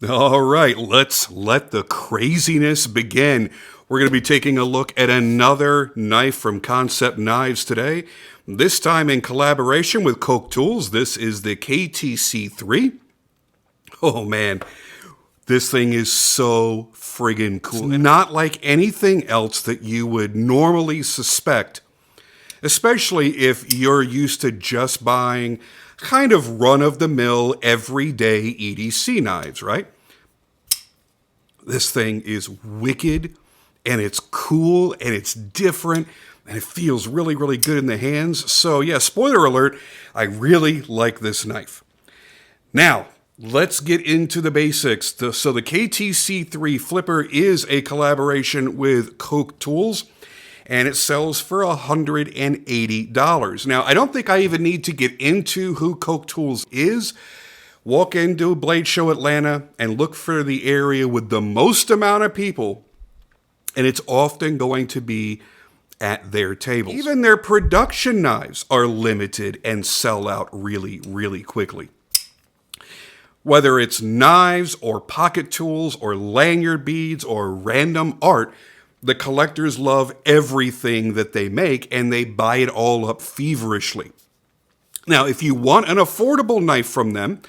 All right, let's let the craziness begin. We're going to be taking a look at another knife from Kansept Knives today, this time in collaboration with Koch Tools. This is the KTC3. Oh man, this thing is so friggin' cool. It's not like anything else that you would normally suspect, especially if you're used to just buying kind of run-of-the-mill, everyday EDC knives, right? This thing is wicked, and it's cool, and it's different, and it feels really, really good in the hands. So yeah, spoiler alert, I really like this knife. Now, let's get into the basics. So the KTC3 Flipper is a collaboration with Koch Tools, and it sells for $180. Now, I don't think I even need to get into who Koch Tools is. Walk into Blade Show Atlanta and look for the area with the most amount of people, and it's often going to be at their tables. Even their production knives are limited and sell out really, really quickly. Whether it's knives or pocket tools or lanyard beads or random art, the collectors love everything that they make, and they buy it all up feverishly. Now, if you want an affordable knife from them,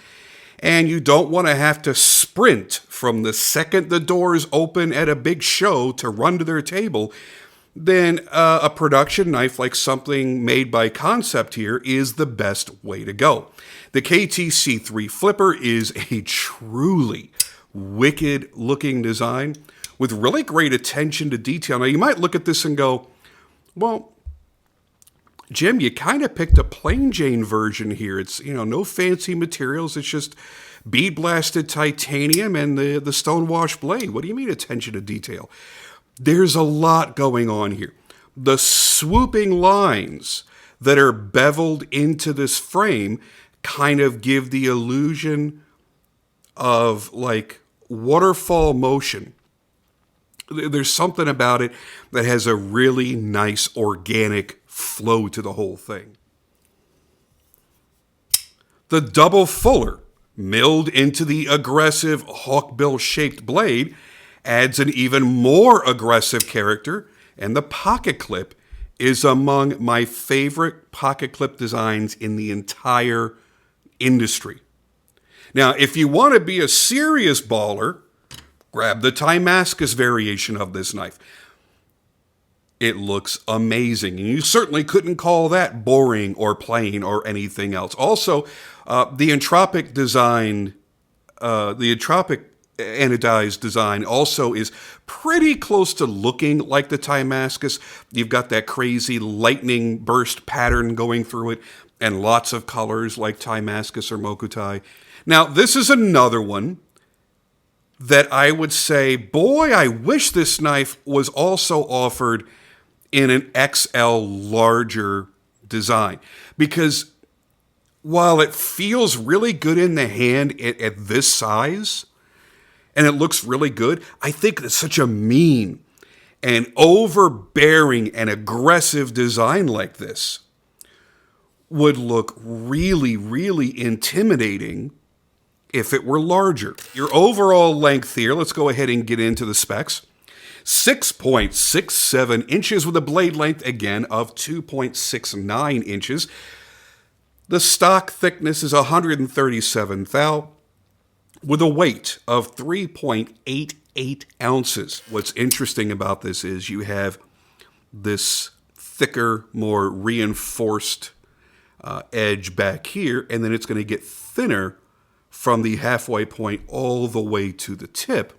and you don't want to have to sprint from the second the doors open at a big show to run to their table, then a production knife like something made by Kansept here is the best way to go. The KTC3 Flipper is a truly wicked looking design with really great attention to detail. Now, you might look at this and go, well, Jim, you kind of picked a plain Jane version here. It's, no fancy materials. It's just bead blasted titanium and the stonewash blade. What do you mean attention to detail? There's a lot going on here. The swooping lines that are beveled into this frame kind of give the illusion of like waterfall motion. There's something about it that has a really nice organic flow to the whole thing. The double fuller, milled into the aggressive hawkbill shaped blade, adds an even more aggressive character, and the pocket clip is among my favorite pocket clip designs in the entire industry. Now, if you want to be a serious baller, grab the Damascus variation of this knife. It looks amazing, and you certainly couldn't call that boring or plain or anything else. Also, the entropic anodized design also is pretty close to looking like the Damascus. You've got that crazy lightning burst pattern going through it, and lots of colors like Damascus or Mokutai. Now, this is another one that I would say, boy, I wish this knife was also offered in an XL larger design. Because while it feels really good in the hand at this size, and it looks really good, I think it's such a mean and overbearing and aggressive design like this would look really, really intimidating if it were larger. Your overall length here, let's go ahead and get into the specs. 6.67 inches with a blade length, again, of 2.69 inches. The stock thickness is 137 thou, with a weight of 3.88 ounces. What's interesting about this is you have this thicker, more reinforced edge back here, and then it's going to get thinner from the halfway point all the way to the tip,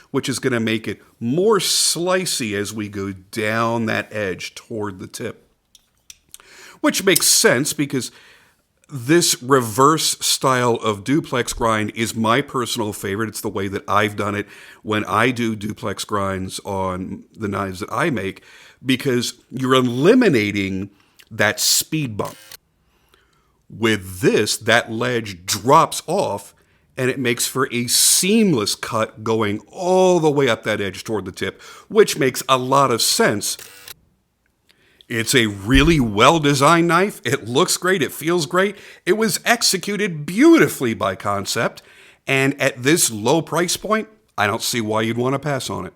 which is going to make it more slicey as we go down that edge toward the tip. Which makes sense because this reverse style of duplex grind is my personal favorite. It's the way that I've done it when I do duplex grinds on the knives that I make, because you're eliminating that speed bump. With this, that ledge drops off, and it makes for a seamless cut going all the way up that edge toward the tip, which makes a lot of sense. It's a really well-designed knife. It looks great. It feels great. It was executed beautifully by Kansept, And at this low price point, I don't see why you'd want to pass on it.